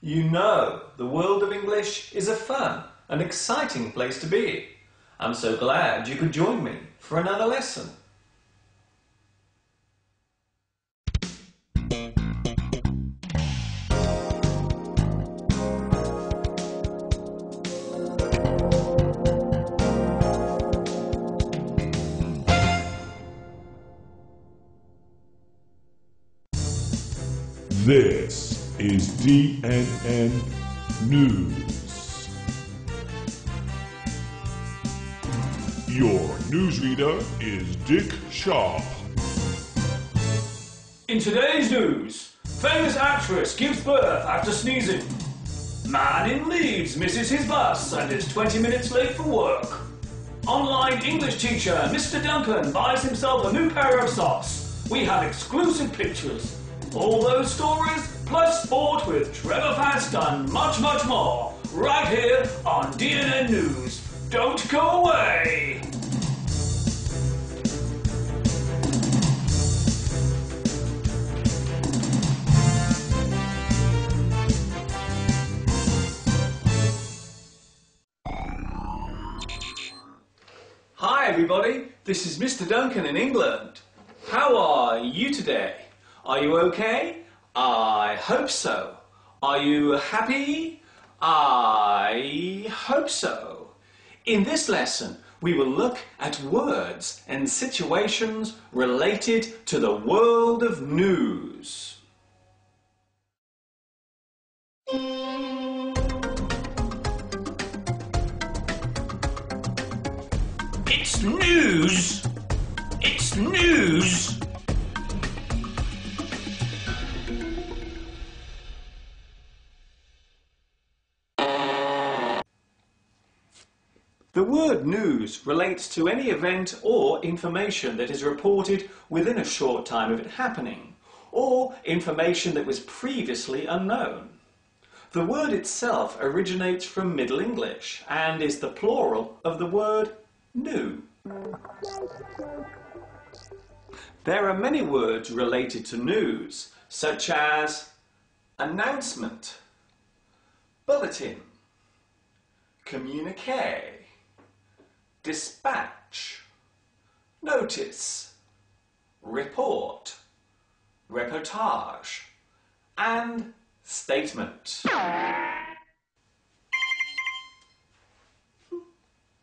You know, the world of English is a fun and exciting place to be. I'm so glad you could join me for another lesson. This is DNN News. Your newsreader is Dick Sharp. In today's news, famous actress gives birth after sneezing. Man in Leeds misses his bus and is 20 minutes late for work. Online English teacher Mr. Duncan buys himself a new pair of socks. We have exclusive pictures. All those stories, plus sport with Trevor Fast and much, much more, right here on DNN News. Don't go away! Hi everybody, this is Mr. Duncan in England. How are you today? Are you okay? I hope so. Are you happy? I hope so. In this lesson, we will look at words and situations related to the world of news. It's news! It's news! The word news relates to any event or information that is reported within a short time of it happening, or information that was previously unknown. The word itself originates from Middle English and is the plural of the word new. There are many words related to news, such as announcement, bulletin, communique, dispatch, notice, report, reportage, and statement.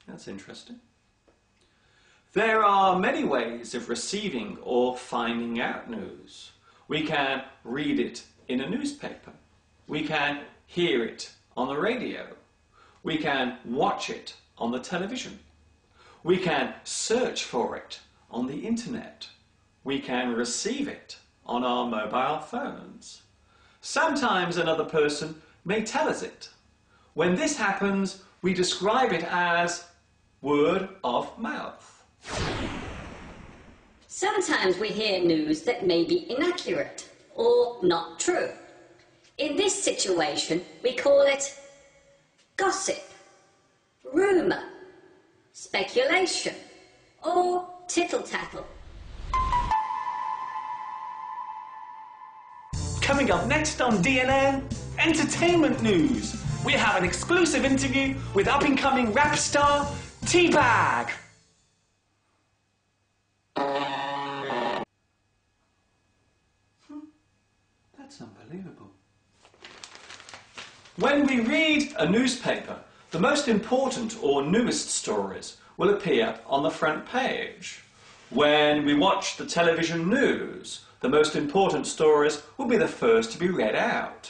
That's interesting. There are many ways of receiving or finding out news. We can read it in a newspaper. We can hear it on the radio. We can watch it on the television. We can search for it on the internet. We can receive it on our mobile phones. Sometimes another person may tell us it. When this happens, we describe it as word of mouth. Sometimes we hear news that may be inaccurate or not true. In this situation, we call it gossip, rumour, speculation, or tittle-tattle. Coming up next on DNN, entertainment news. We have an exclusive interview with up-and-coming rap star T-Bag. That's unbelievable. When we read a newspaper, the most important or newest stories will appear on the front page. When we watch the television news, the most important stories will be the first to be read out.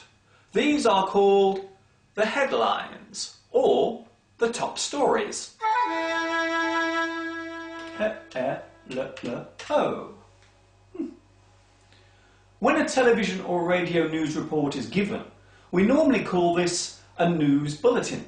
These are called the headlines or the top stories. When a television or radio news report is given, we normally call this a news bulletin.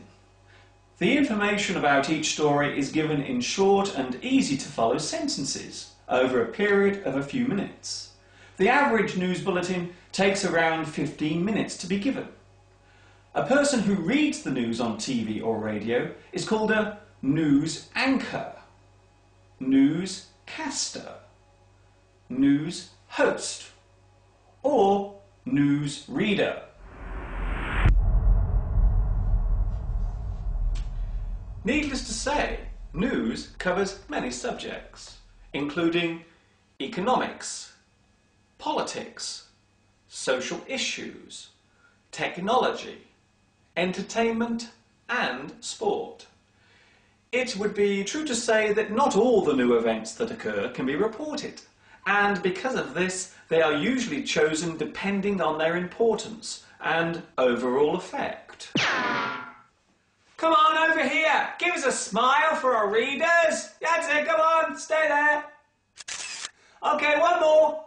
The information about each story is given in short and easy to follow sentences over a period of a few minutes. The average news bulletin takes around 15 minutes to be given. A person who reads the news on TV or radio is called a news anchor, newscaster, news host, or news reader. Needless to say, news covers many subjects, including economics, politics, social issues, technology, entertainment, and sport. It would be true to say that not all the new events that occur can be reported, and because of this, they are usually chosen depending on their importance and overall effect. Come on over here, give us a smile for our readers. That's it, come on, stay there. Okay, one more.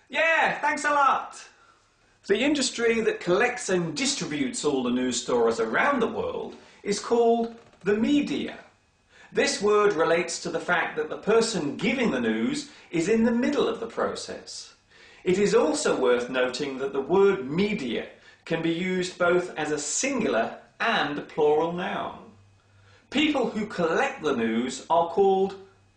Yeah, thanks a lot. The industry that collects and distributes all the news stories around the world is called the media. This word relates to the fact that the person giving the news is in the middle of the process. It is also worth noting that the word media can be used both as a singular and plural noun. People who collect the news are called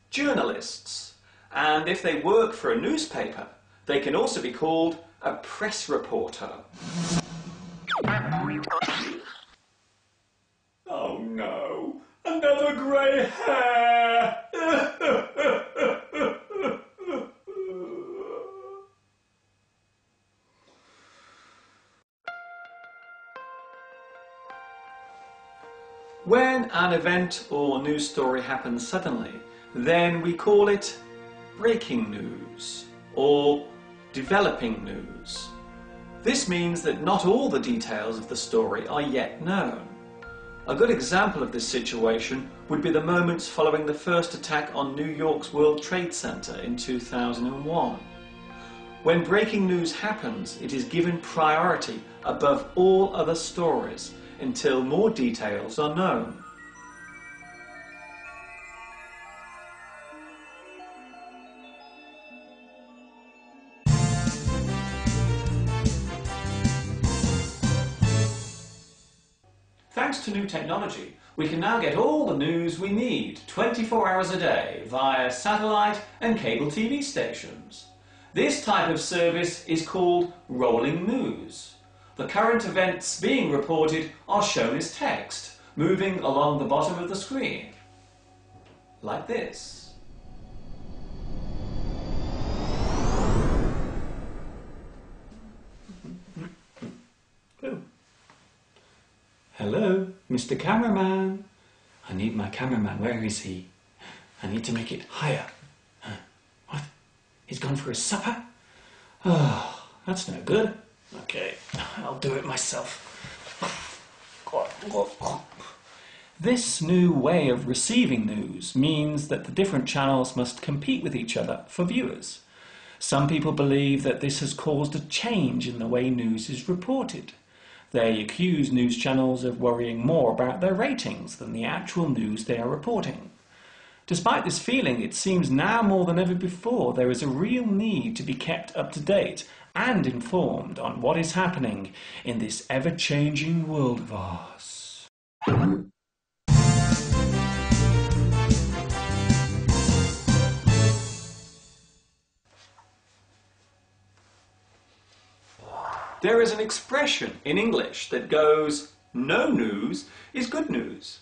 journalists, and if they work for a newspaper, they can also be called a press reporter. Oh no, another grey hair! When an event or news story happens suddenly, then we call it breaking news or developing news. This means that not all the details of the story are yet known. A good example of this situation would be the moments following the first attack on New York's World Trade Center in 2001. When breaking news happens, it is given priority above all other stories until more details are known. Thanks to new technology, we can now get all the news we need 24 hours a day via satellite and cable TV stations. This type of service is called rolling news. The current events being reported are shown as text, moving along the bottom of the screen, like this. Oh. Hello, Mr. Cameraman. I need my cameraman. Where is he? I need to make it higher. What? He's gone for his supper? Oh, that's no good. Okay, I'll do it myself. This new way of receiving news means that the different channels must compete with each other for viewers. Some people believe that this has caused a change in the way news is reported. They accuse news channels of worrying more about their ratings than the actual news they are reporting. Despite this feeling, it seems now more than ever before there is a real need to be kept up to date and informed on what is happening in this ever-changing world of ours. There is an expression in English that goes, "No news is good news."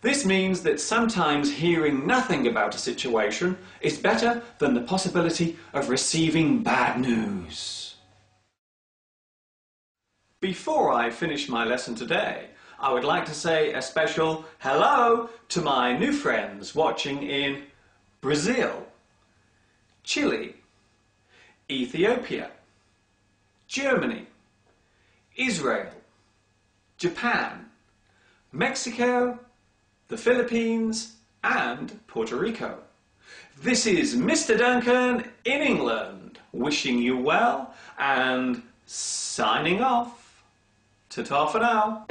This means that sometimes hearing nothing about a situation is better than the possibility of receiving bad news. Before I finish my lesson today, I would like to say a special hello to my new friends watching in Brazil, Chile, Ethiopia, Germany, Israel, Japan, Mexico, the Philippines, and Puerto Rico. This is Mr. Duncan in England, wishing you well and signing off. Ta-ta for now.